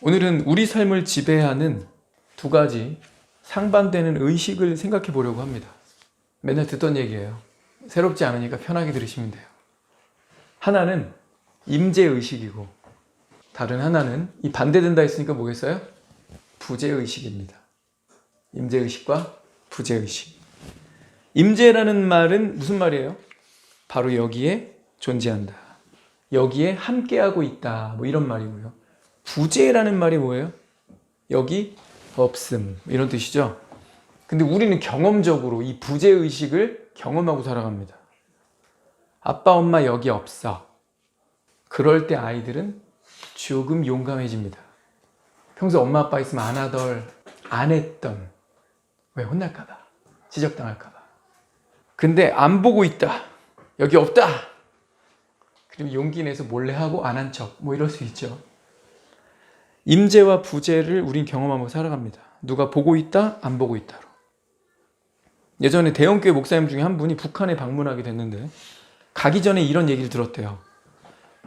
오늘은 우리 삶을 지배하는 두 가지 상반되는 의식을 생각해 보려고 합니다. 맨날 듣던 얘기예요. 새롭지 않으니까 편하게 들으시면 돼요. 하나는 임재의식이고 다른 하나는 이 반대된다 했으니까 뭐겠어요? 부재의식입니다. 임재의식과 부재의식. 임재라는 말은 무슨 말이에요? 바로 여기에 존재한다. 여기에 함께하고 있다. 뭐 이런 말이고요. 부재라는 말이 뭐예요? 여기 없음. 이런 뜻이죠. 근데 우리는 경험적으로 이 부재의식을 경험하고 살아갑니다. 아빠, 엄마 여기 없어. 그럴 때 아이들은 조금 용감해집니다. 평소 엄마, 아빠 있으면 안 하던, 안 했던. 왜? 혼날까봐. 지적당할까봐. 근데 안 보고 있다. 여기 없다. 그럼 용기 내서 몰래 하고 안 한 척. 뭐 이럴 수 있죠. 임재와 부재를 우린 경험하면서 살아갑니다. 누가 보고 있다, 안 보고 있다로. 예전에 대형교회 목사님 중에 한 분이 북한에 방문하게 됐는데 가기 전에 이런 얘기를 들었대요.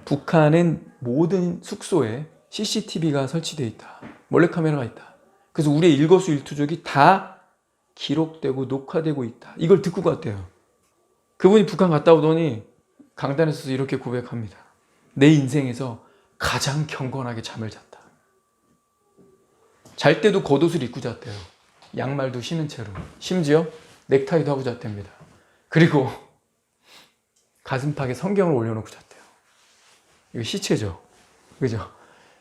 북한엔 모든 숙소에 CCTV가 설치되어 있다. 몰래카메라가 있다. 그래서 우리의 일거수일투족이 다 기록되고 녹화되고 있다. 이걸 듣고 갔대요. 그분이 북한 갔다 오더니 강단에 서서 이렇게 고백합니다. 내 인생에서 가장 경건하게 잠을 잤다. 잘 때도 겉옷을 입고 잤대요. 양말도 신은 채로. 심지어 넥타이도 하고 잤답니다. 그리고 가슴팍에 성경을 올려놓고 잤대요. 이거 시체죠. 그죠?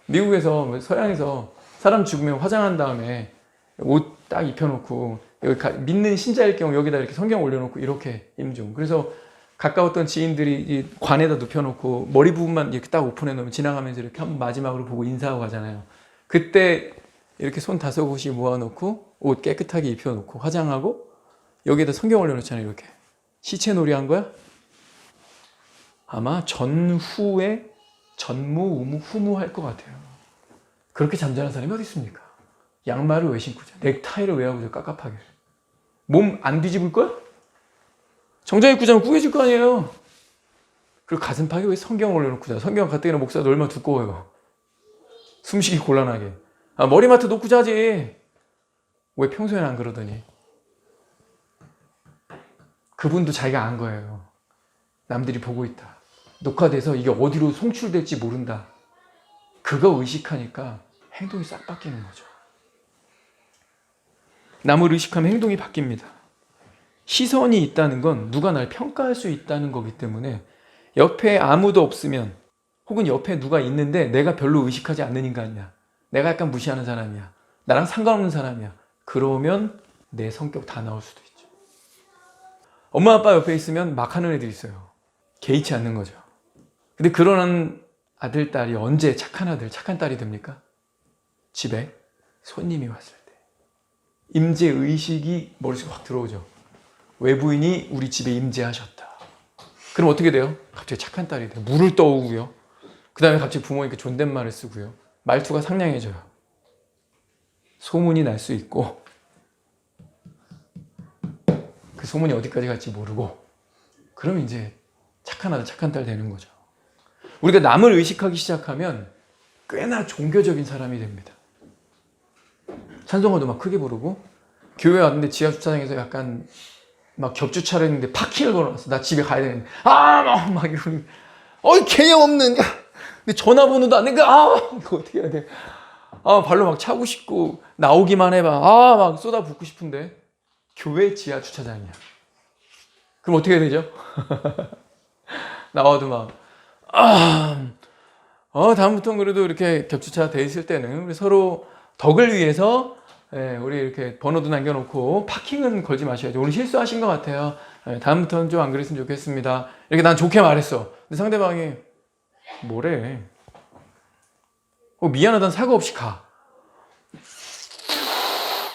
미국에서, 서양에서 사람 죽으면 화장한 다음에 옷 딱 입혀놓고 여기 믿는 신자일 경우 여기다 이렇게 성경 올려놓고 이렇게 임종. 그래서 가까웠던 지인들이 이 관에다 눕혀놓고 머리 부분만 이렇게 딱 오픈해 놓으면 지나가면서 이렇게 한번 마지막으로 보고 인사하고 가잖아요. 그때 이렇게 손 5곳이 모아놓고 옷 깨끗하게 입혀놓고 화장하고 여기에다 성경 올려놓잖아요. 이렇게. 시체놀이 한 거야? 아마 전후에 전무, 후무 할 것 같아요. 그렇게 잠자는 사람이 어디 있습니까? 양말을 왜 신고 자? 넥타이를 왜 하고 자? 깝깝하게. 몸 안 뒤집을 거야? 정장 입고 자면 구겨질 거 아니에요. 그리고 가슴팍에 왜 성경을 올려놓고 자? 성경 가뜩이나 목사도 얼마나 두꺼워요. 숨쉬기 곤란하게. 아, 머리맡에 놓고 자지. 왜 평소에는 안 그러더니. 그분도 자기가 안 거예요. 남들이 보고 있다. 녹화돼서 이게 어디로 송출될지 모른다. 그거 의식하니까 행동이 싹 바뀌는 거죠. 남을 의식하면 행동이 바뀝니다. 시선이 있다는 건 누가 날 평가할 수 있다는 거기 때문에 옆에 아무도 없으면 혹은 옆에 누가 있는데 내가 별로 의식하지 않는 인간이야. 내가 약간 무시하는 사람이야. 나랑 상관없는 사람이야. 그러면 내 성격 다 나올 수도 있죠. 엄마 아빠 옆에 있으면 막 하는 애들이 있어요. 개의치 않는 거죠. 근데 그런 아들, 딸이 언제 착한 아들, 착한 딸이 됩니까? 집에 손님이 왔을 때. 임재의식이 머릿속에 확 들어오죠. 외부인이 우리 집에 임재하셨다. 그럼 어떻게 돼요? 갑자기 착한 딸이 돼요. 물을 떠오고요. 그 다음에 갑자기 부모님께 존댓말을 쓰고요. 말투가 상냥해져요. 소문이 날 수 있고 그 소문이 어디까지 갈지 모르고 그러면 이제 착한 아들, 착한 딸 되는 거죠. 우리가 남을 의식하기 시작하면 꽤나 종교적인 사람이 됩니다. 찬송가도 막 크게 부르고 교회 왔는데 지하 주차장에서 약간 막 겹주차를 했는데 파킹을 걸어놨어. 나 집에 가야 되는데 막 이러는 개념 없는 근데 전화번호도 안 되니까 이거 어떻게 해야 돼. 발로 막 차고 싶고 나오기만 해봐. 막 쏟아붓고 싶은데 교회 지하 주차장이야. 그럼 어떻게 해야 되죠? 나와도 막 다음부터는 그래도 이렇게 겹주차 돼 있을 때는 우리 서로 덕을 위해서 우리 이렇게 번호도 남겨놓고 파킹은 걸지 마셔야죠. 오늘 실수하신 것 같아요. 다음부터는 좀 안 그랬으면 좋겠습니다. 이렇게 난 좋게 말했어. 근데 상대방이 뭐래? 미안하다는 사과 없이 가.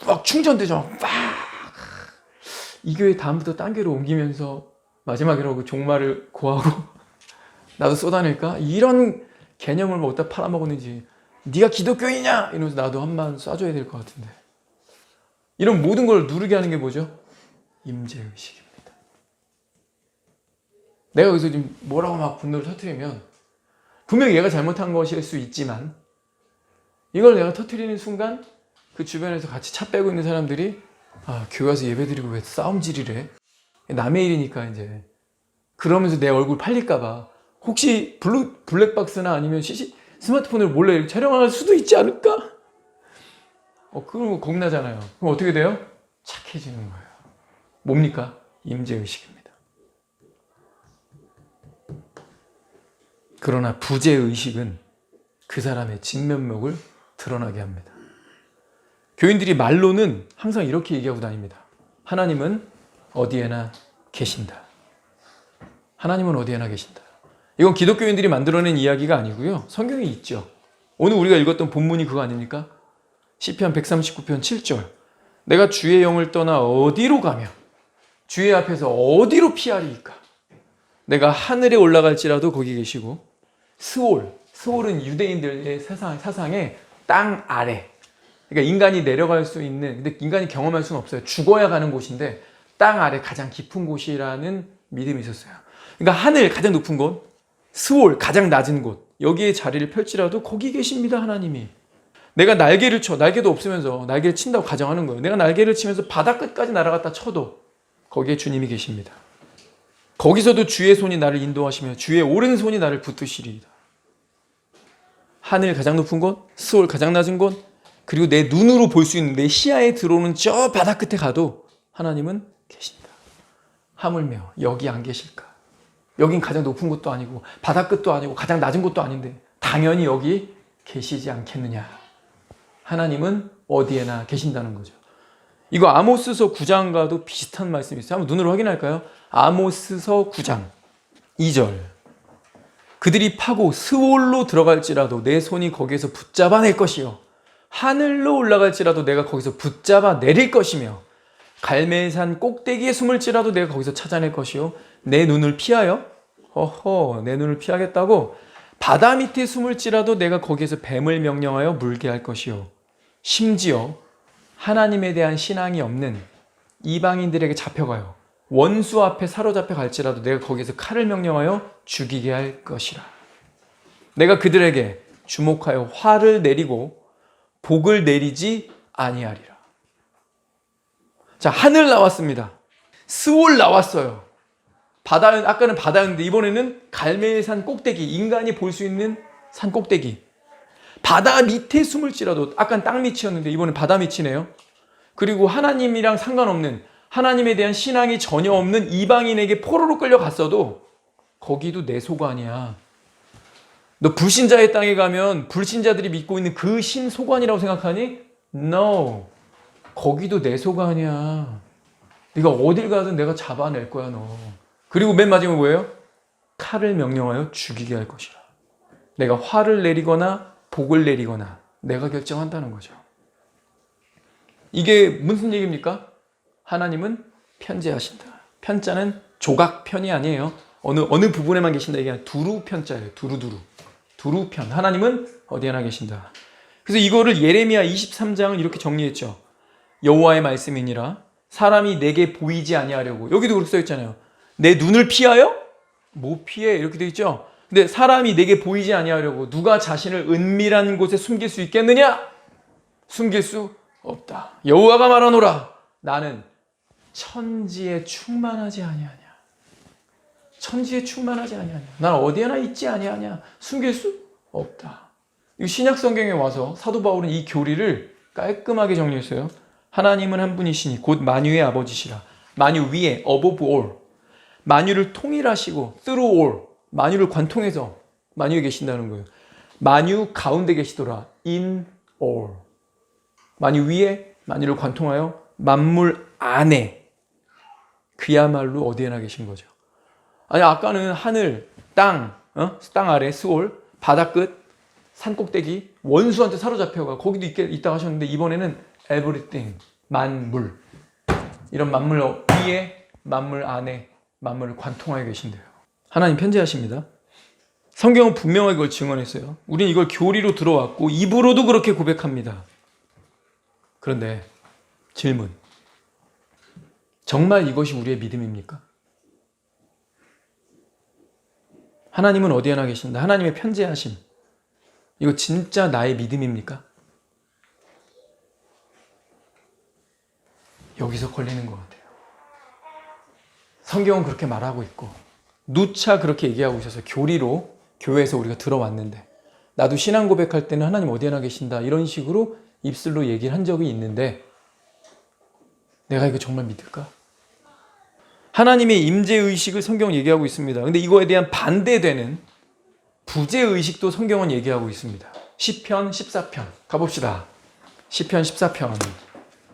막 충전되죠. 막. 이 교회 다음부터 딴 교회로 옮기면서 마지막이라고 종말을 고하고 나도 쏟아낼까? 이런 개념을 뭐 어디다 팔아먹었는지 네가 기독교인이냐? 이러면서 나도 한번 쏴줘야 될 것 같은데 이런 모든 걸 누르게 하는 게 뭐죠? 임재의식입니다. 내가 여기서 지금 뭐라고 막 분노를 터뜨리면 분명히 얘가 잘못한 것일 수 있지만 이걸 내가 터뜨리는 순간 그 주변에서 같이 차 빼고 있는 사람들이 교회 와서 예배드리고 왜 싸움질이래? 남의 일이니까 이제 그러면서 내 얼굴 팔릴까봐 혹시 블랙박스나 아니면 스마트폰을 몰래 촬영할 수도 있지 않을까? 그럼 겁나잖아요. 그럼 어떻게 돼요? 착해지는 거예요. 뭡니까? 임재의식입니다. 그러나 부재의식은 그 사람의 진면목을 드러나게 합니다. 교인들이 말로는 항상 이렇게 얘기하고 다닙니다. 하나님은 어디에나 계신다. 하나님은 어디에나 계신다. 이건 기독교인들이 만들어낸 이야기가 아니고요. 성경에 있죠. 오늘 우리가 읽었던 본문이 그거 아닙니까? 시편 139편 7절. 내가 주의 영을 떠나 어디로 가며 주의 앞에서 어디로 피하리이까? 내가 하늘에 올라갈지라도 거기 계시고 스올은 유대인들의 사상에 땅 아래. 그러니까 인간이 내려갈 수 있는, 근데 인간이 경험할 수는 없어요. 죽어야 가는 곳인데 땅 아래 가장 깊은 곳이라는 믿음이 있었어요. 그러니까 하늘 가장 높은 곳, 스올 가장 낮은 곳, 여기에 자리를 펼치라도 거기 계십니다, 하나님이. 내가 날개를 쳐, 날개도 없으면서 날개를 친다고 가정하는 거예요. 내가 날개를 치면서 바다 끝까지 날아갔다 쳐도 거기에 주님이 계십니다. 거기서도 주의 손이 나를 인도하시며 주의 오른손이 나를 붙드시리이다. 하늘 가장 높은 곳, 스올 가장 낮은 곳, 그리고 내 눈으로 볼 수 있는 내 시야에 들어오는 저 바다 끝에 가도 하나님은 계신다. 하물며 여기 안 계실까? 여긴 가장 높은 곳도 아니고 바다 끝도 아니고 가장 낮은 곳도 아닌데 당연히 여기 계시지 않겠느냐. 하나님은 어디에나 계신다는 거죠. 이거 아모스서 9장과도 비슷한 말씀이 있어요. 한번 눈으로 확인할까요? 아모스서 9장 2절. 그들이 파고 스올로 들어갈지라도 내 손이 거기에서 붙잡아낼 것이요 하늘로 올라갈지라도 내가 거기서 붙잡아 내릴 것이며 갈멜산 꼭대기에 숨을지라도 내가 거기서 찾아낼 것이요 내 눈을 피하여 내 눈을 피하겠다고 바다 밑에 숨을지라도 내가 거기에서 뱀을 명령하여 물게 할 것이요 심지어 하나님에 대한 신앙이 없는 이방인들에게 잡혀가요 원수 앞에 사로잡혀 갈지라도 내가 거기에서 칼을 명령하여 죽이게 할 것이라. 내가 그들에게 주목하여 화를 내리고 복을 내리지 아니하리라. 자, 하늘 나왔습니다. 스올 나왔어요. 아까는 바다였는데 이번에는 갈멜산 꼭대기, 인간이 볼 수 있는 산 꼭대기. 바다 밑에 숨을지라도, 아까는 땅 밑이었는데 이번엔 바다 밑이네요. 그리고 하나님이랑 상관없는, 하나님에 대한 신앙이 전혀 없는 이방인에게 포로로 끌려갔어도 거기도 내 소관이야. 너 불신자의 땅에 가면 불신자들이 믿고 있는 그 신 소관이라고 생각하니? No. 거기도 내 소관이야. 네가 어딜 가든 내가 잡아낼 거야, 너. 그리고 맨 마지막에 뭐예요? 칼을 명령하여 죽이게 할 것이라. 내가 화를 내리거나 복을 내리거나 내가 결정한다는 거죠. 이게 무슨 얘기입니까? 하나님은 편재하신다. 편자는 조각편이 아니에요. 어느 부분에만 계신다. 이게 두루편자예요. 두루편. 하나님은 어디에나 계신다. 그래서 이거를 예레미야 23장을 이렇게 정리했죠. 여호와의 말씀이니라 사람이 내게 보이지 아니하려고. 여기도 그렇게 써 있잖아요. 내 눈을 피하여? 뭐 피해? 이렇게 돼 있죠. 근데 사람이 내게 보이지 아니하려고 누가 자신을 은밀한 곳에 숨길 수 있겠느냐? 숨길 수 없다. 여호와가 말하노라. 나는 천지에 충만하지 아니하냐. 천지에 충만하지 아니하냐. 난 어디에나 있지 아니하냐. 숨길 수 없다. 이 신약 성경에 와서 사도 바울은 이 교리를 깔끔하게 정리했어요. 하나님은 한 분이시니 곧 만유의 아버지시라. 만유 위에 above all. 만유를 통일하시고 through all. 만유를 관통해서 만유에 계신다는 거예요. 만유 가운데 계시더라. in all. 만유 위에 만유를 관통하여 만물 안에 그야말로 어디에나 계신 거죠. 아니 아까는 하늘, 땅 아래 스올, 바다 끝, 산 꼭대기, 원수한테 사로잡혀가 거기도 있다 하셨는데 이번에는 everything, 만물. 이런 만물 위에, 만물 안에, 만물을 관통하여 계신대요. 하나님 편재하십니다. 성경은 분명하게 그걸 증언했어요. 우리는 이걸 교리로 들어왔고 입으로도 그렇게 고백합니다. 그런데 질문. 정말 이것이 우리의 믿음입니까? 하나님은 어디에나 계신다. 하나님의 편재하심. 이거 진짜 나의 믿음입니까? 여기서 걸리는 것 같아요. 성경은 그렇게 말하고 있고 누차 그렇게 얘기하고 있어서 교리로 교회에서 우리가 들어왔는데, 나도 신앙 고백할 때는 하나님 어디에나 계신다 이런 식으로 입술로 얘기를 한 적이 있는데 내가 이거 정말 믿을까? 하나님의 임재의식을 성경은 얘기하고 있습니다. 근데 이거에 대한 반대되는 부재의식도 성경은 얘기하고 있습니다. 시편 14편 가봅시다. 시편 14편.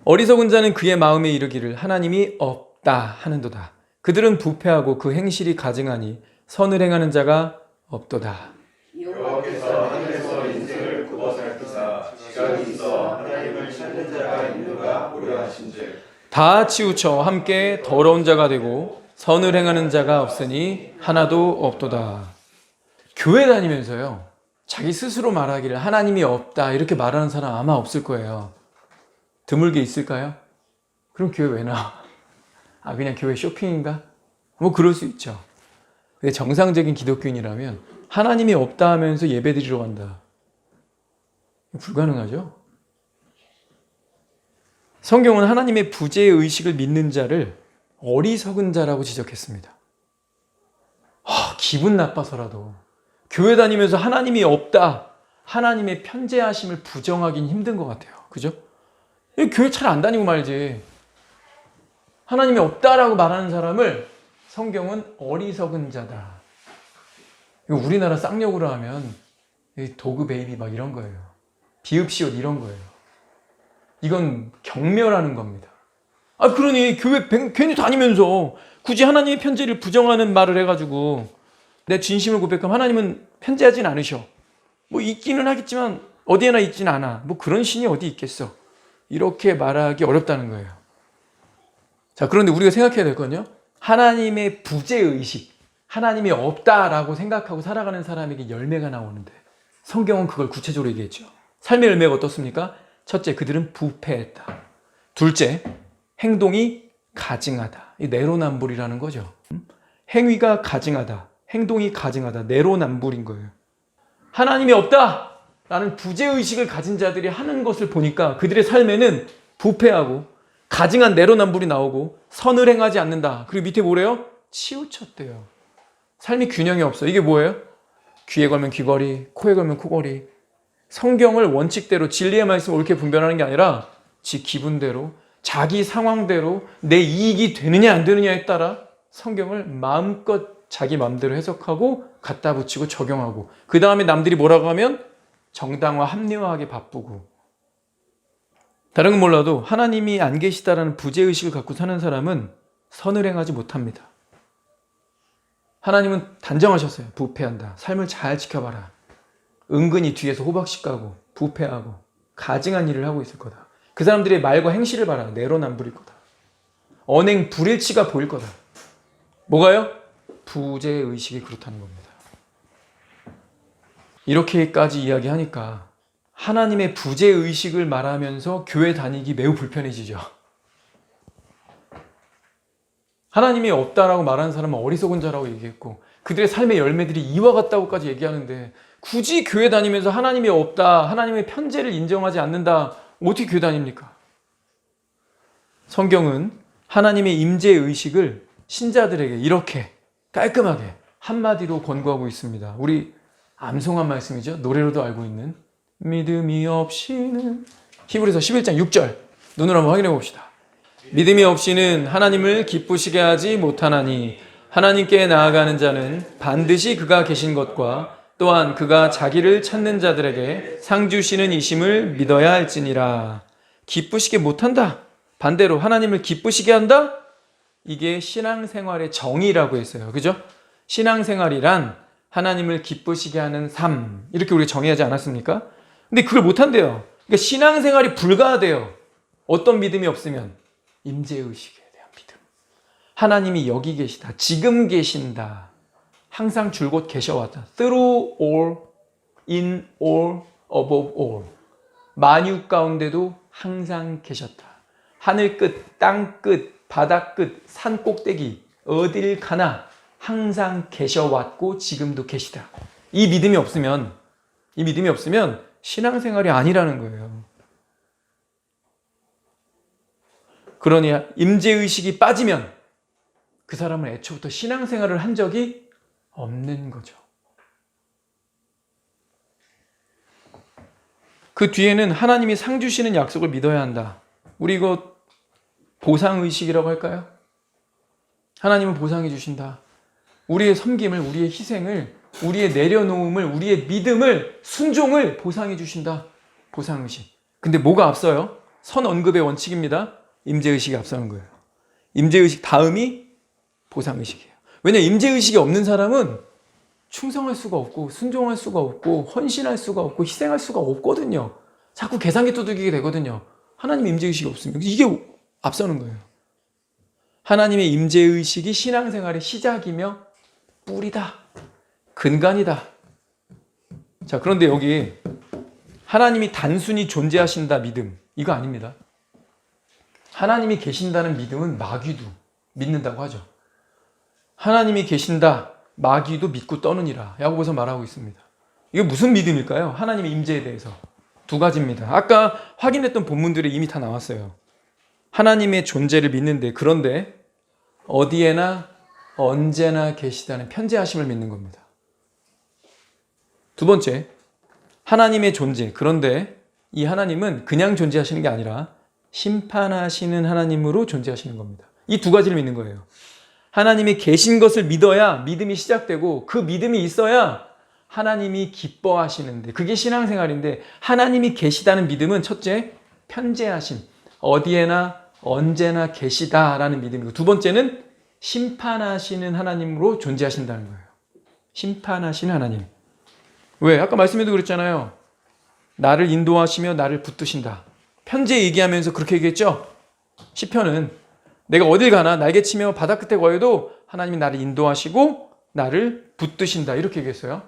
어리석은 자는 그의 마음에 이르기를 하나님이 없다 하는도다. 그들은 부패하고 그 행실이 가증하니 선을 행하는 자가 없도다. 여호와께서 하늘에서 인생을 굽어살피사 지각이 있어 하나님을 찾는 자가 있는가 고려하신즉 다 치우쳐 함께 더러운 자가 되고 선을 행하는 자가 없으니 하나도 없도다. 교회 다니면서요, 자기 스스로 말하기를 하나님이 없다 이렇게 말하는 사람 아마 없을 거예요. 드물게 있을까요? 그럼 교회 왜 나와? 그냥 교회 쇼핑인가? 뭐 그럴 수 있죠. 근데 정상적인 기독교인이라면 하나님이 없다 하면서 예배 드리러 간다. 불가능하죠? 성경은 하나님의 부재의 의식을 믿는 자를 어리석은 자라고 지적했습니다. 기분 나빠서라도 교회 다니면서 하나님이 없다, 하나님의 편재하심을 부정하긴 힘든 것 같아요. 그죠? 교회 잘 안 다니고 말지. 하나님이 없다라고 말하는 사람을 성경은 어리석은 자다. 우리나라 쌍욕으로 하면 도그 베이비 막 이런 거예요. 비읍시옷 이런 거예요. 이건 경멸하는 겁니다. 그러니 교회 괜히 다니면서 굳이 하나님의 편재를 부정하는 말을 해가지고 내 진심을 고백하면 하나님은 편재하진 않으셔. 뭐 있기는 하겠지만 어디에나 있진 않아. 뭐 그런 신이 어디 있겠어. 이렇게 말하기 어렵다는 거예요. 자, 그런데 우리가 생각해야 될 건요, 하나님의 부재의식, 하나님이 없다라고 생각하고 살아가는 사람에게 열매가 나오는데 성경은 그걸 구체적으로 얘기했죠. 삶의 열매가 어떻습니까? 첫째, 그들은 부패했다. 둘째, 행동이 가증하다. 이 내로남불이라는 거죠. 행위가 가증하다, 행동이 가증하다, 내로남불인 거예요. 하나님이 없다 라는 부재의식을 가진 자들이 하는 것을 보니까 그들의 삶에는 부패하고 가증한 내로남불이 나오고 선을 행하지 않는다. 그리고 밑에 뭐래요? 치우쳤대요. 삶이 균형이 없어. 이게 뭐예요? 귀에 걸면 귀걸이, 코에 걸면 코걸이. 성경을 원칙대로 진리의 말씀을 옳게 분별하는 게 아니라 지 기분대로, 자기 상황대로 내 이익이 되느냐 안 되느냐에 따라 성경을 마음껏 자기 마음대로 해석하고 갖다 붙이고 적용하고, 그 다음에 남들이 뭐라고 하면 정당화 합리화하게 바쁘고. 다른 건 몰라도 하나님이 안 계시다라는 부재의식을 갖고 사는 사람은 선을 행하지 못합니다. 하나님은 단정하셨어요. 부패한다. 삶을 잘 지켜봐라. 은근히 뒤에서 호박씨 까고 부패하고 가증한 일을 하고 있을 거다. 그 사람들의 말과 행실을 봐라. 내로남불일 거다. 언행 불일치가 보일 거다. 뭐가요? 부재의식이 그렇다는 겁니다. 이렇게까지 이야기하니까 하나님의 부재의식을 말하면서 교회 다니기 매우 불편해지죠. 하나님이 없다라고 말하는 사람은 어리석은 자라고 얘기했고 그들의 삶의 열매들이 이와 같다고까지 얘기하는데 굳이 교회 다니면서 하나님이 없다, 하나님의 편재를 인정하지 않는다, 어떻게 교회 다닙니까? 성경은 하나님의 임재의식을 신자들에게 이렇게 깔끔하게 한마디로 권고하고 있습니다. 우리 암송한 말씀이죠. 노래로도 알고 있는 믿음이 없이는, 히브리서 11장 6절 눈으로 한번 확인해 봅시다. 믿음이 없이는 하나님을 기쁘시게 하지 못하나니 하나님께 나아가는 자는 반드시 그가 계신 것과 또한 그가 자기를 찾는 자들에게 상 주시는 이심을 믿어야 할지니라. 기쁘시게 못한다. 반대로 하나님을 기쁘시게 한다? 이게 신앙생활의 정의라고 했어요. 그죠? 신앙생활이란 하나님을 기쁘시게 하는 삶, 이렇게 우리가 정의하지 않았습니까? 근데 그걸 못한대요. 그러니까 신앙생활이 불가하대요. 어떤 믿음이 없으면? 임재의식에 대한 믿음. 하나님이 여기 계시다. 지금 계신다. 항상 줄곧 계셔왔다. Through all, in all, above all. 만유 가운데도 항상 계셨다. 하늘 끝, 땅 끝, 바다 끝, 산 꼭대기, 어딜 가나 항상 계셔왔고 지금도 계시다. 이 믿음이 없으면 신앙생활이 아니라는 거예요. 그러니 임재의식이 빠지면 그 사람은 애초부터 신앙생활을 한 적이 없는 거죠. 그 뒤에는 하나님이 상 주시는 약속을 믿어야 한다. 우리 이거 보상의식이라고 할까요? 하나님은 보상해 주신다. 우리의 섬김을, 우리의 희생을, 우리의 내려놓음을, 우리의 믿음을, 순종을 보상해 주신다. 보상의식. 근데 뭐가 앞서요? 선언급의 원칙입니다. 임재의식이 앞서는 거예요. 임재의식 다음이 보상의식이에요. 왜냐하면 임재의식이 없는 사람은 충성할 수가 없고 순종할 수가 없고 헌신할 수가 없고 희생할 수가 없거든요. 자꾸 계산기 두들기게 되거든요. 하나님 임재의식이 없으면 이게 앞서는 거예요. 하나님의 임재의식이 신앙생활의 시작이며 뿌리다. 근간이다. 자, 그런데 여기 하나님이 단순히 존재하신다 믿음 이거 아닙니다. 하나님이 계신다는 믿음은 마귀도 믿는다고 하죠. 하나님이 계신다 마귀도 믿고 떠느니라 야고보서 말하고 있습니다. 이게 무슨 믿음일까요? 하나님의 임재에 대해서 두 가지입니다. 아까 확인했던 본문들이 이미 다 나왔어요. 하나님의 존재를 믿는데 그런데 어디에나 언제나 계시다는 편재하심을 믿는 겁니다. 두 번째, 하나님의 존재. 그런데 이 하나님은 그냥 존재하시는 게 아니라 심판하시는 하나님으로 존재하시는 겁니다. 이 두 가지를 믿는 거예요. 하나님이 계신 것을 믿어야 믿음이 시작되고 그 믿음이 있어야 하나님이 기뻐하시는데 그게 신앙생활인데 하나님이 계시다는 믿음은 첫째, 편재하심. 어디에나 언제나 계시다라는 믿음이고 두 번째는 심판하시는 하나님으로 존재하신다는 거예요. 심판하시는 하나님. 왜? 아까 말씀에도 그랬잖아요. 나를 인도하시며 나를 붙드신다. 편재 얘기하면서 그렇게 얘기했죠? 시편은 내가 어딜 가나 날개치며 바다 끝에 거해도 하나님이 나를 인도하시고 나를 붙드신다. 이렇게 얘기했어요.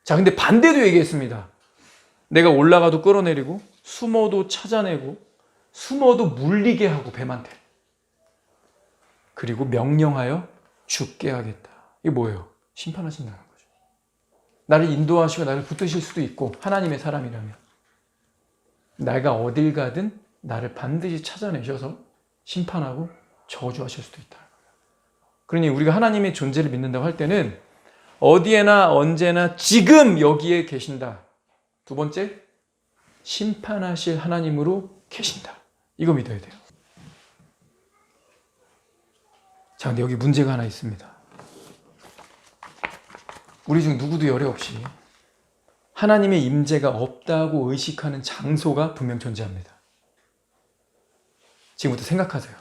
자, 근데 반대도 얘기했습니다. 내가 올라가도 끌어내리고 숨어도 찾아내고 숨어도 물리게 하고 뱀한테 그리고 명령하여 죽게 하겠다. 이게 뭐예요? 심판하신다는 거죠. 나를 인도하시고 나를 붙드실 수도 있고 하나님의 사람이라면 내가 어딜 가든 나를 반드시 찾아내셔서 심판하고 저주하실 수도 있다. 그러니 우리가 하나님의 존재를 믿는다고 할 때는 어디에나 언제나 지금 여기에 계신다. 두 번째, 심판하실 하나님으로 계신다. 이거 믿어야 돼요. 자, 근데 여기 문제가 하나 있습니다. 우리 중 누구도 열애 없이 하나님의 임재가 없다고 의식하는 장소가 분명 존재합니다. 지금부터 생각하세요.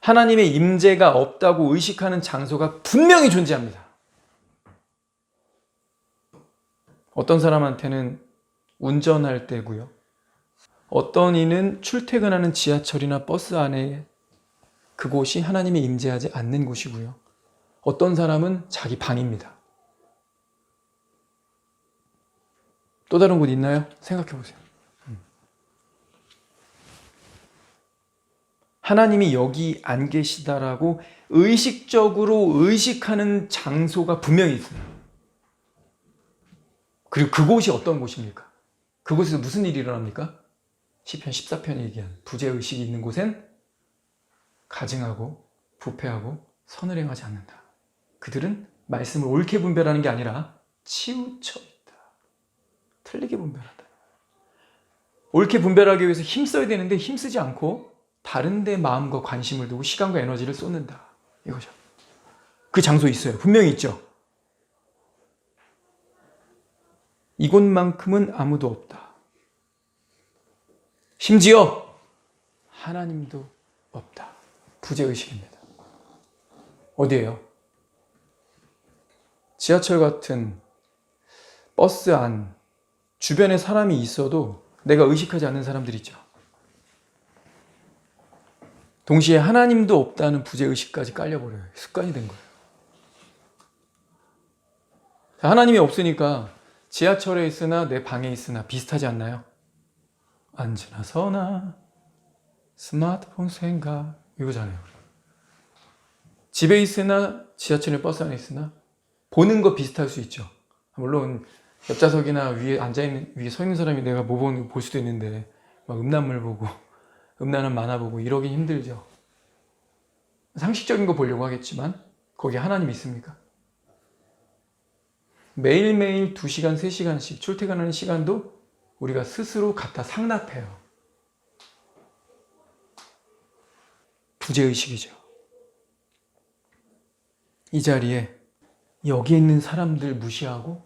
하나님의 임재가 없다고 의식하는 장소가 분명히 존재합니다. 어떤 사람한테는 운전할 때고요. 어떤 이는 출퇴근하는 지하철이나 버스 안에 그곳이 하나님이 임재하지 않는 곳이고요. 어떤 사람은 자기 방입니다. 또 다른 곳 있나요? 생각해 보세요. 하나님이 여기 안 계시다라고 의식적으로 의식하는 장소가 분명히 있어요. 그리고 그곳이 어떤 곳입니까? 그곳에서 무슨 일이 일어납니까? 시편 14편에 얘기한 부재의식이 있는 곳엔 가증하고 부패하고 선을 행하지 않는다. 그들은 말씀을 옳게 분별하는 게 아니라 치우쳐 있다. 틀리게 분별한다. 옳게 분별하기 위해서 힘써야 되는데 힘쓰지 않고 다른 데 마음과 관심을 두고 시간과 에너지를 쏟는다. 이거죠. 그 장소에 있어요. 분명히 있죠. 이곳만큼은 아무도 없다. 심지어 하나님도 없다. 부재의식입니다. 어디예요? 지하철 같은 버스 안 주변에 사람이 있어도 내가 의식하지 않는 사람들이 있죠. 동시에 하나님도 없다는 부재의식까지 깔려버려요. 습관이 된 거예요. 하나님이 없으니까 지하철에 있으나 내 방에 있으나 비슷하지 않나요? 앉으나 서나 스마트폰 생각 이거잖아요. 집에 있으나 지하철에 버스 안에 있으나 보는 거 비슷할 수 있죠. 물론 옆좌석이나 위에 앉아있는 위에 서 있는 사람이 내가 뭐 보는 거 볼 수도 있는데 막 음란물 보고 음란한 만화 보고 이러긴 힘들죠. 상식적인 거 보려고 하겠지만 거기에 하나님 있습니까? 매일매일 2시간, 3시간씩 출퇴근하는 시간도 우리가 스스로 갖다 상납해요. 부재의식이죠. 이 자리에 여기 있는 사람들 무시하고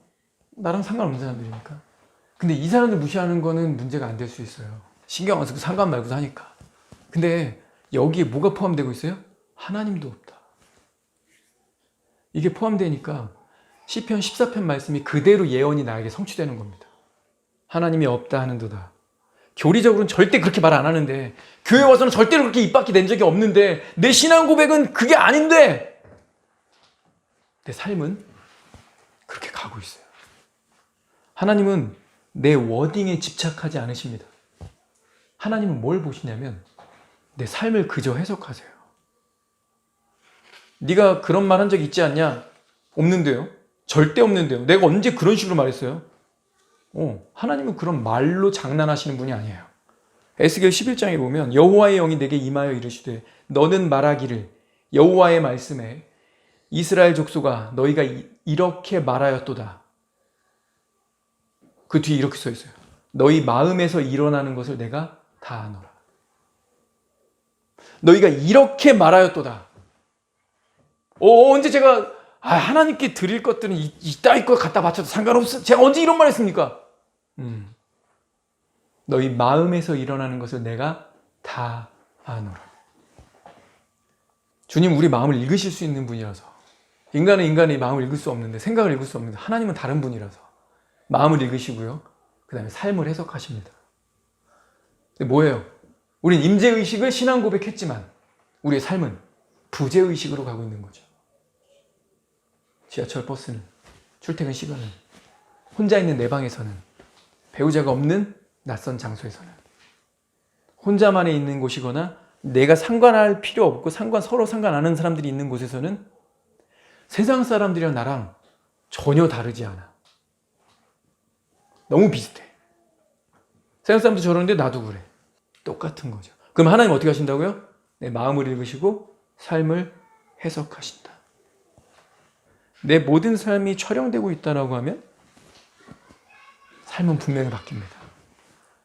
나랑 상관없는 사람들이니까. 근데 이 사람들 무시하는 거는 문제가 안 될 수 있어요. 신경 안 쓰고 상관 말고도 하니까. 근데 여기에 뭐가 포함되고 있어요? 하나님도 없다. 이게 포함되니까 시편 14편 말씀이 그대로 예언이 나에게 성취되는 겁니다. 하나님이 없다 하는도다. 교리적으로는 절대 그렇게 말 안 하는데, 교회 와서는 절대로 그렇게 입 밖에 낸 적이 없는데, 내 신앙 고백은 그게 아닌데 내 삶은 그렇게 가고 있어요. 하나님은 내 워딩에 집착하지 않으십니다. 하나님은 뭘 보시냐면 내 삶을 그저 해석하세요. 네가 그런 말 한 적 있지 않냐? 없는데요. 절대 없는데요. 내가 언제 그런 식으로 말했어요? 하나님은 그런 말로 장난하시는 분이 아니에요. 에스겔 11장에 보면 여호와의 영이 내게 임하여 이르시되 너는 말하기를 여호와의 말씀에 이스라엘 족속아 너희가 이렇게 말하였도다. 그 뒤에 이렇게 써 있어요. 너희 마음에서 일어나는 것을 내가 다 아노라. 너희가 이렇게 말하였도다. 언제 제가 하나님께 드릴 것들은 이따위 거 갖다 바쳐도 상관없어. 제가 언제 이런 말 했습니까? 너희 마음에서 일어나는 것을 내가 다 아노라. 주님 우리 마음을 읽으실 수 있는 분이라서. 인간은 인간의 마음을 읽을 수 없는데, 생각을 읽을 수 없는데 하나님은 다른 분이라서 마음을 읽으시고요. 그 다음에 삶을 해석하십니다. 근데 뭐예요? 우린 임재의식을 신앙 고백했지만 우리의 삶은 부재의식으로 가고 있는 거죠. 지하철 버스는, 출퇴근 시간은, 혼자 있는 내 방에서는, 배우자가 없는 낯선 장소에서는, 혼자만에 있는 곳이거나 내가 상관할 필요 없고 서로 상관 안 하는 사람들이 있는 곳에서는 세상 사람들이랑 나랑 전혀 다르지 않아. 너무 비슷해. 세상 사람도 저러는데 나도 그래. 똑같은 거죠. 그럼 하나님 어떻게 하신다고요? 내 마음을 읽으시고 삶을 해석하신다. 내 모든 삶이 촬영되고 있다고 하면 삶은 분명히 바뀝니다.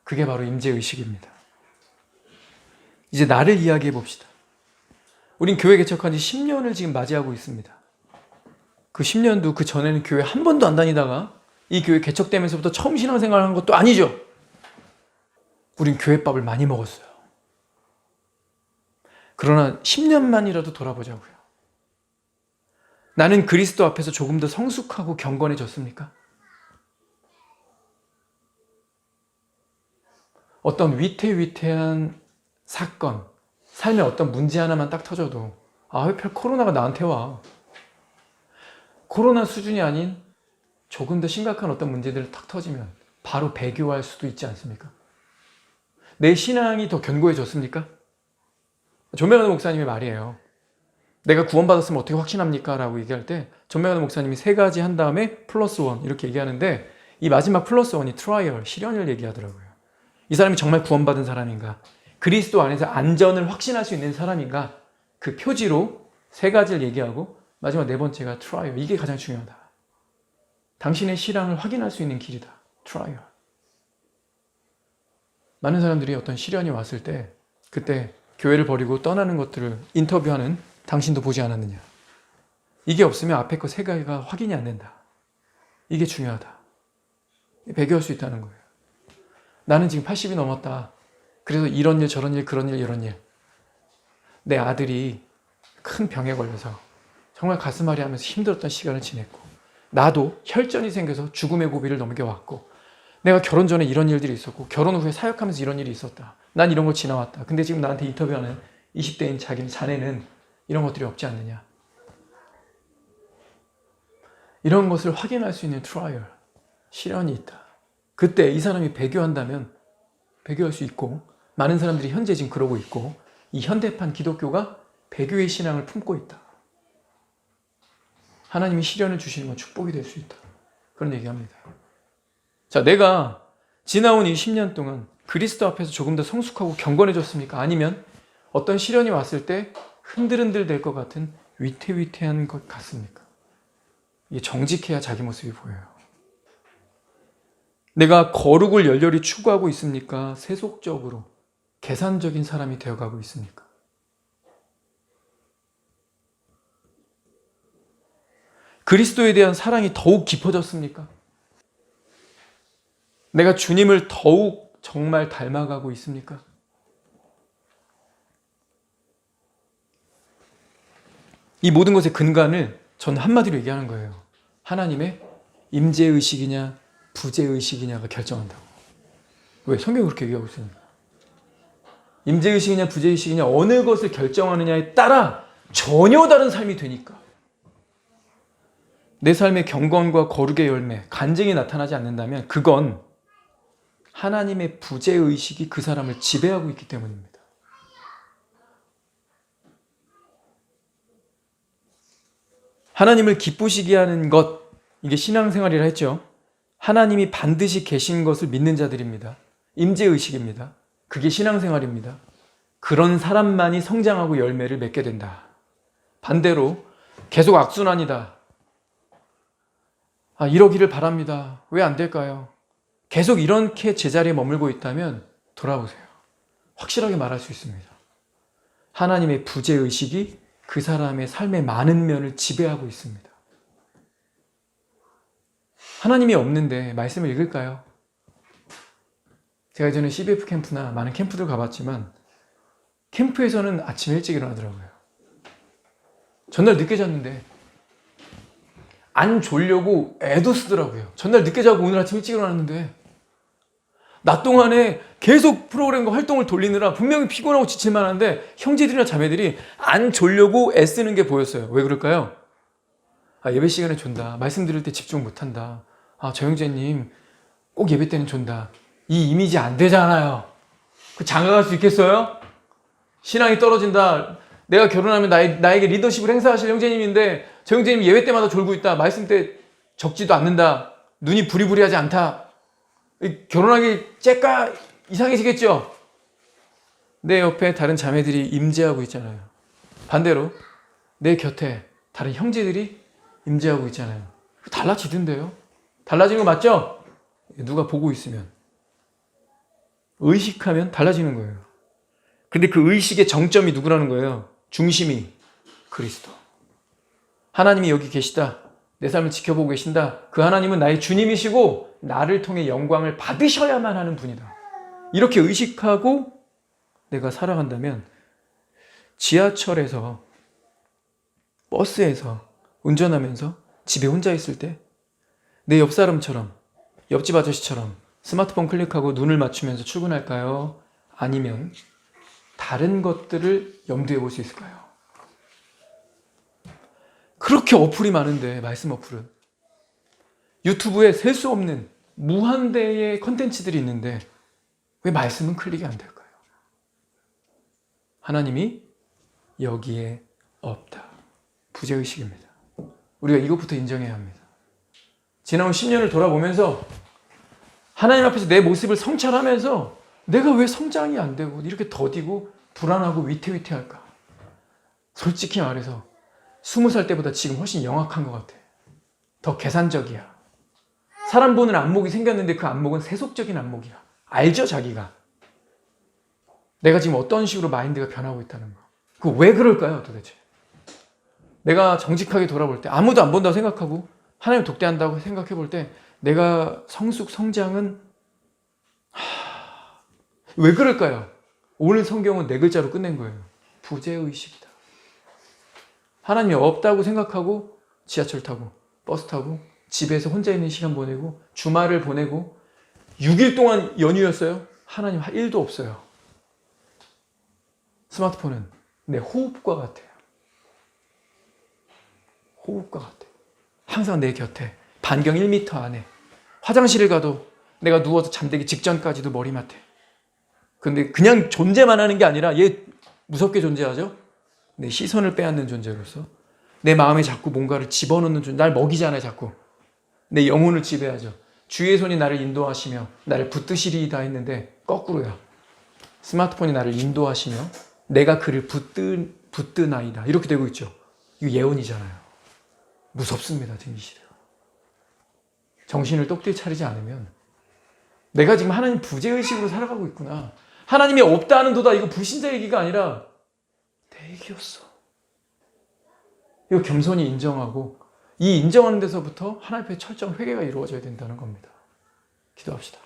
그게 바로 임재의식입니다. 이제 나를 이야기해 봅시다. 우린 교회 개척한 지 10년을 지금 맞이하고 있습니다. 그 10년도 그 전에는 교회 한 번도 안 다니다가 이 교회 개척되면서부터 처음 신앙생활을 한 것도 아니죠. 우린 교회밥을 많이 먹었어요. 그러나 10년만이라도 돌아보자고요. 나는 그리스도 앞에서 조금 더 성숙하고 경건해졌습니까? 어떤 위태위태한 사건, 삶에 어떤 문제 하나만 딱 터져도 왜 하필 코로나가 나한테 와. 코로나 수준이 아닌 조금 더 심각한 어떤 문제들이 탁 터지면 바로 배교할 수도 있지 않습니까? 내 신앙이 더 견고해졌습니까? 존명하는 목사님의 말이에요. 내가 구원받았으면 어떻게 확신합니까? 라고 얘기할 때 존명하는 목사님이 3가지 한 다음에 플러스 1 이렇게 얘기하는데, 이 마지막 플러스 1이 트라이얼, 시련을 얘기하더라고요. 이 사람이 정말 구원받은 사람인가? 그리스도 안에서 안전을 확신할 수 있는 사람인가? 그 표지로 3가지를 얘기하고 마지막 4번째가 트라이얼. 이게 가장 중요하다. 당신의 신앙을 확인할 수 있는 길이다. 트라이얼. 많은 사람들이 어떤 시련이 왔을 때 그때 교회를 버리고 떠나는 것들을 인터뷰하는 당신도 보지 않았느냐. 이게 없으면 앞에 거 3가지가 확인이 안 된다. 이게 중요하다. 배교할 수 있다는 거예요. 나는 지금 80이 넘었다. 그래서 이런 일 저런 일 그런 일 이런 일. 내 아들이 큰 병에 걸려서 정말 가슴앓이 하면서 힘들었던 시간을 지냈고, 나도 혈전이 생겨서 죽음의 고비를 넘겨왔고, 내가 결혼 전에 이런 일들이 있었고 결혼 후에 사역하면서 이런 일이 있었다. 난 이런 걸 지나왔다. 근데 지금 나한테 인터뷰하는 20대인 자네는 이런 것들이 없지 않느냐. 이런 것을 확인할 수 있는 트라이얼, 시련이 있다. 그때 이 사람이 배교한다면 배교할 수 있고, 많은 사람들이 현재 지금 그러고 있고, 이 현대판 기독교가 배교의 신앙을 품고 있다. 하나님이 시련을 주시는 건 축복이 될 수 있다. 그런 얘기합니다. 자, 내가 지나온 이 10년 동안 그리스도 앞에서 조금 더 성숙하고 경건해졌습니까? 아니면 어떤 시련이 왔을 때 흔들흔들 될 것 같은 위태위태한 것 같습니까? 이게 정직해야 자기 모습이 보여요. 내가 거룩을 열렬히 추구하고 있습니까? 세속적으로 계산적인 사람이 되어가고 있습니까? 그리스도에 대한 사랑이 더욱 깊어졌습니까? 내가 주님을 더욱 정말 닮아가고 있습니까? 이 모든 것의 근간을 전 한마디로 얘기하는 거예요. 하나님의 임재의식이냐 부재의식이냐가 결정한다고. 왜? 성경이 그렇게 얘기하고 있으니까. 임재의식이냐 부재의식이냐 어느 것을 결정하느냐에 따라 전혀 다른 삶이 되니까. 내 삶의 경건과 거룩의 열매, 간증이 나타나지 않는다면 그건 하나님의 부재의식이 그 사람을 지배하고 있기 때문입니다. 하나님을 기쁘시게 하는 것, 이게 신앙생활이라 했죠. 하나님이 반드시 계신 것을 믿는 자들입니다. 임재의식입니다. 그게 신앙생활입니다. 그런 사람만이 성장하고 열매를 맺게 된다. 반대로 계속 악순환이다. 이러기를 바랍니다. 왜 안 될까요? 계속 이렇게 제자리에 머물고 있다면 돌아보세요. 확실하게 말할 수 있습니다. 하나님의 부재의식이 그 사람의 삶의 많은 면을 지배하고 있습니다. 하나님이 없는데 말씀을 읽을까요? 제가 예전에 CBF 캠프나 많은 캠프들 가봤지만 캠프에서는 아침 일찍 일어나더라고요. 전날 늦게 잤는데 안 졸려고 애도 쓰더라고요. 전날 늦게 자고 오늘 아침 일찍 일어났는데 낮 동안에 계속 프로그램과 활동을 돌리느라 분명히 피곤하고 지칠만 한데 형제들이나 자매들이 안 졸려고 애쓰는 게 보였어요. 왜 그럴까요? 예배 시간에 존다. 말씀 드릴 때 집중 못한다. 저 형제님 꼭 예배 때는 존다. 이 이미지 안 되잖아요. 그 장가갈 수 있겠어요? 신앙이 떨어진다. 내가 결혼하면 나에게 리더십을 행사하실 형제님인데 저 형제님 예배 때마다 졸고 있다. 말씀 때 적지도 않는다. 눈이 부리부리하지 않다. 결혼하기 째까 이상해지겠죠? 내 옆에 다른 자매들이 임재하고 있잖아요. 반대로 내 곁에 다른 형제들이 임재하고 있잖아요. 달라지던데요? 달라지는 거 맞죠? 누가 보고 있으면. 의식하면 달라지는 거예요. 근데 그 의식의 정점이 누구라는 거예요? 중심이 그리스도. 하나님이 여기 계시다. 내 삶을 지켜보고 계신다. 그 하나님은 나의 주님이시고 나를 통해 영광을 받으셔야만 하는 분이다. 이렇게 의식하고 내가 살아간다면 지하철에서 버스에서 운전하면서 집에 혼자 있을 때 내 옆 사람처럼 옆집 아저씨처럼 스마트폰 클릭하고 눈을 맞추면서 출근할까요? 아니면 다른 것들을 염두에 볼 수 있을까요? 그렇게 어플이 많은데 말씀 어플은 유튜브에 셀 수 없는 무한대의 컨텐츠들이 있는데 왜 말씀은 클릭이 안 될까요? 하나님이 여기에 없다. 부재의식입니다. 우리가 이것부터 인정해야 합니다. 지나온 10년을 돌아보면서 하나님 앞에서 내 모습을 성찰하면서 내가 왜 성장이 안 되고 이렇게 더디고 불안하고 위태위태할까? 솔직히 말해서 20살 때보다 지금 훨씬 영악한 것 같아. 더 계산적이야. 사람 보는 안목이 생겼는데 그 안목은 세속적인 안목이야. 알죠, 자기가? 내가 지금 어떤 식으로 마인드가 변하고 있다는 거. 그 왜 그럴까요, 도대체? 내가 정직하게 돌아볼 때 아무도 안 본다고 생각하고 하나님 독대한다고 생각해 볼 때 내가 성장은 왜 그럴까요? 오늘 성경은 4글자로 끝낸 거예요. 부재의식이다. 하나님이 없다고 생각하고 지하철 타고 버스 타고 집에서 혼자 있는 시간 보내고 주말을 보내고 6일 동안 연휴였어요. 하나님 1도 없어요. 스마트폰은 내 호흡과 같아요. 호흡과 같아요. 항상 내 곁에 반경 1m 안에 화장실을 가도 내가 누워서 잠들기 직전까지도 머리맡에. 근데 그냥 존재만 하는 게 아니라 얘 무섭게 존재하죠? 내 시선을 빼앗는 존재로서 내 마음에 자꾸 뭔가를 집어넣는 존재, 날 먹이잖아요, 자꾸. 내 영혼을 지배하죠. 주의 손이 나를 인도하시며 나를 붙드시리이다 했는데 거꾸로야. 스마트폰이 나를 인도하시며 내가 그를 붙드나이다. 이렇게 되고 있죠. 이거 예언이잖아요. 무섭습니다, 등기시대가. 정신을 똑띠 차리지 않으면 내가 지금 하나님 부재의식으로 살아가고 있구나. 하나님이 없다 하는도다. 이거 불신자 얘기가 아니라 내 얘기였어. 이거 겸손히 인정하고 이 인정하는 데서부터 하나님 앞에 철저한 회개가 이루어져야 된다는 겁니다. 기도합시다.